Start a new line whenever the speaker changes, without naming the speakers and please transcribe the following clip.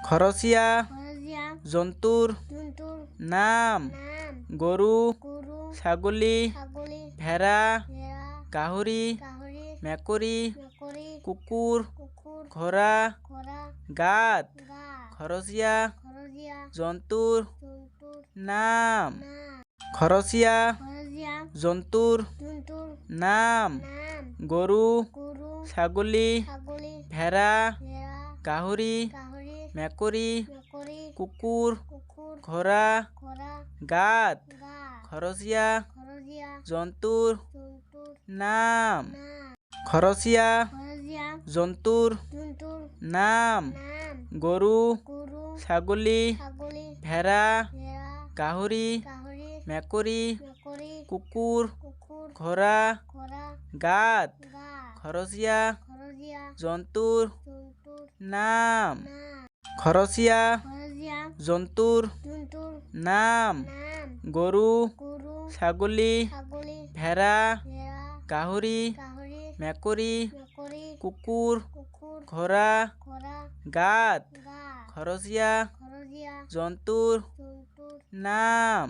খৰচীয়া জন্তুৰ নাম গৰু, ছাগলী, ভেড়া, গাহৰি, মেকুৰী, কুকুৰ, ঘোঁৰা, গাধ। খৰচীয়া জন্তুৰ নাম খৰচীয়া জন্তুৰ নাম গৰু, ছাগলী, ভেড়া, গাহৰি, মেকুৰী, কুকুৰ, ঘোঁৰা, গাধ। খৰচীয়া জন্তুৰ নাম খৰচীয়া জন্তুৰ নাম গৰু, ছাগলী, ভেড়া, গাহৰি, মেকুৰী, কুকুৰ, ঘোঁৰা, গাধ। খৰচীয়া জন্তুৰ নাম খৰচীয়া জন্তুৰ নাম গৰু, ছাগলী, ভেড়া, গাহৰি, মেকুৰী, কুকুৰ, ঘোঁৰা, গাধ। খৰচীয়া জন্তুৰ নাম